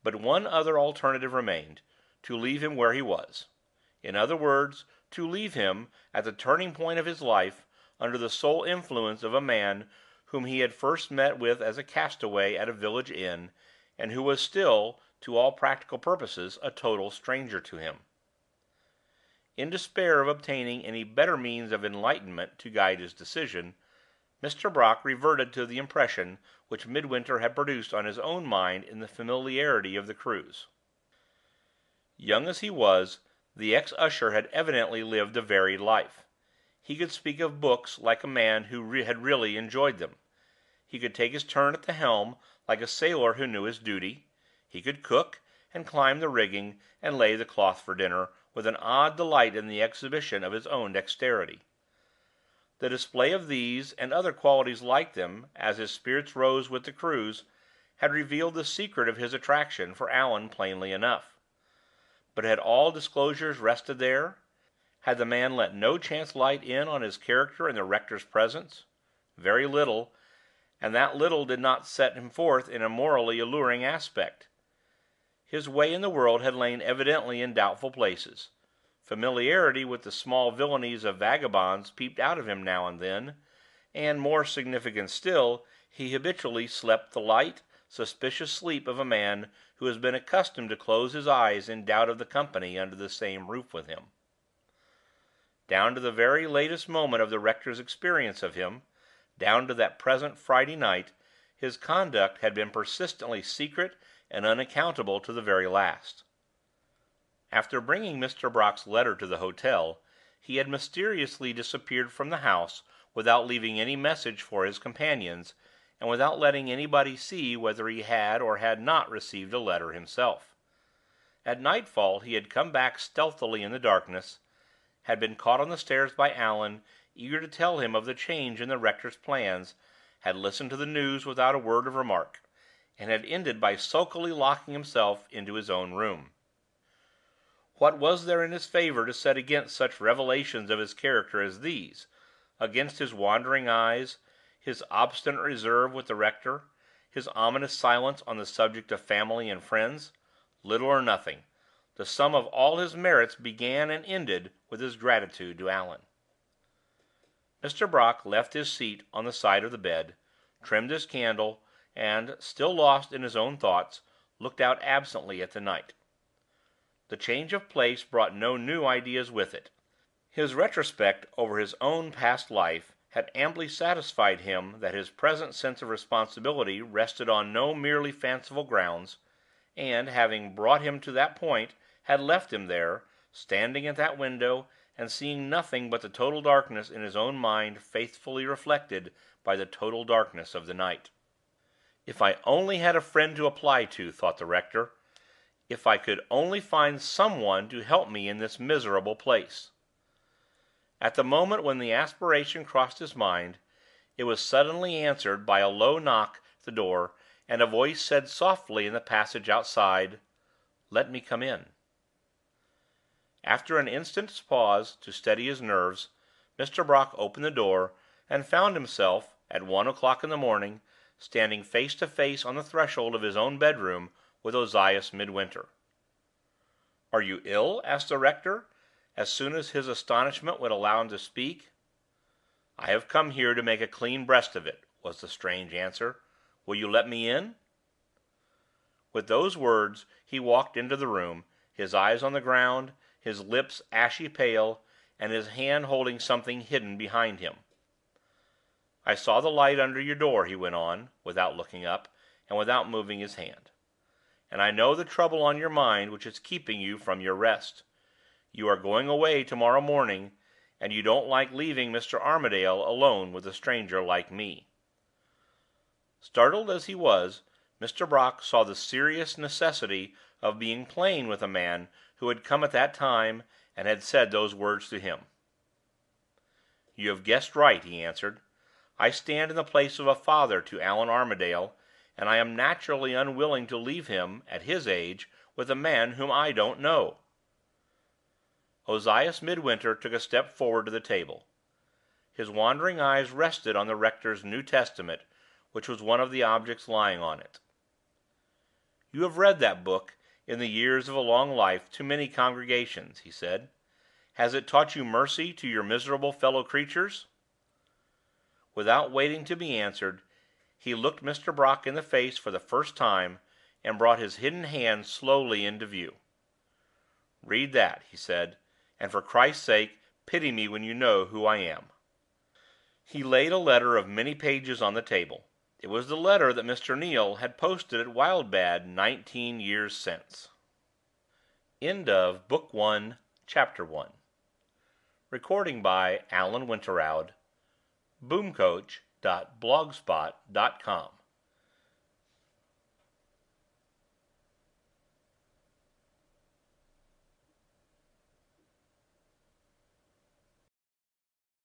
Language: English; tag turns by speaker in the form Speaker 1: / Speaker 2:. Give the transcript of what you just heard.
Speaker 1: But one other alternative remained: to leave him where he was. In other words, to leave him, at the turning point of his life, under the sole influence of a man whom he had first met with as a castaway at a village inn, and who was still, to all practical purposes, a total stranger to him. In despair of obtaining any better means of enlightenment to guide his decision, Mr. Brock reverted to the impression which Midwinter had produced on his own mind in the familiarity of the cruise. Young as he was, the ex-usher had evidently lived a varied life. He could speak of books like a man who had really enjoyed them. He could take his turn at the helm like a sailor who knew his duty. He could cook, and climb the rigging, and lay the cloth for dinner, with an odd delight in the exhibition of his own dexterity. The display of these, and other qualities like them, as his spirits rose with the cruise, had revealed the secret of his attraction for Allan plainly enough. But had all disclosures rested there? Had the man let no chance light in on his character in the rector's presence? Very little, and that little did not set him forth in a morally alluring aspect. His way in the world had lain evidently in doubtful places. Familiarity with the small villainies of vagabonds peeped out of him now and then, and, more significant still, he habitually slept the light, suspicious sleep of a man who has been accustomed to close his eyes in doubt of the company under the same roof with him. Down to the very latest moment of the rector's experience of him, down to that present Friday night, his conduct had been persistently secret and unaccountable to the very last. After bringing Mr. Brock's letter to the hotel, he had mysteriously disappeared from the house without leaving any message for his companions, and without letting anybody see whether he had or had not received a letter himself. At nightfall he had come back stealthily in the darkness, had been caught on the stairs by Allan, eager to tell him of the change in the rector's plans, had listened to the news without a word of remark, and had ended by sulkily locking himself into his own room. What was there in his favor to set against such revelations of his character as these, against his wandering eyes, his obstinate reserve with the rector, his ominous silence on the subject of family and friends? Little or nothing. The sum of all his merits began and ended with his gratitude to Allan. Mr. Brock left his seat on the side of the bed, trimmed his candle, and, still lost in his own thoughts, looked out absently at the night. The change of place brought no new ideas with it. His retrospect over his own past life had amply satisfied him that his present sense of responsibility rested on no merely fanciful grounds, and, having brought him to that point, had left him there, standing at that window, and seeing nothing but the total darkness in his own mind faithfully reflected by the total darkness of the night. "If I only had a friend to apply to," thought the rector. "If I could only find some one to help me in this miserable place!" At the moment when the aspiration crossed his mind, it was suddenly answered by a low knock at the door, and a voice said softly in the passage outside, "Let me come in." After an instant's pause to steady his nerves, Mr. Brock opened the door, and found himself, at 1 o'clock in the morning, standing face to face on the threshold of his own bedroom with Ozias Midwinter. "Are you ill?" asked the rector, as soon as his astonishment would allow him to speak. "I have come here to make a clean breast of it," was the strange answer. "Will you let me in?" With those words he walked into the room, his eyes on the ground, his lips ashy pale, and his hand holding something hidden behind him. "I saw the light under your door," he went on, without looking up, and without moving his hand. "And I know the trouble on your mind which is keeping you from your rest. You are going away to-morrow morning, and you don't like leaving Mr. Armadale alone with a stranger like me." Startled as he was, Mr. Brock saw the serious necessity of being plain with a man who had come at that time and had said those words to him. "You have guessed right," he answered. "I stand in the place of a father to Allan Armadale, and I am naturally unwilling to leave him, at his age, with a man whom I don't know." Ozias Midwinter took a step forward to the table. His wandering eyes rested on the rector's New Testament, which was one of the objects lying on it. You have read that book in the years of a long life to many congregations," he said. "Has it taught you mercy to your miserable fellow creatures?" Without waiting to be answered, he looked Mr. Brock in the face for the first time, and brought his hidden hand slowly into view. "Read that," he said, "and for Christ's sake pity me when you know who I am." He laid a letter of many pages on the table. It was the letter that Mr. Neal had posted at Wildbad 19 years since. End of Book 1, Chapter 1. Recording by Alan Winterowd. Boomcoach.blogspot.com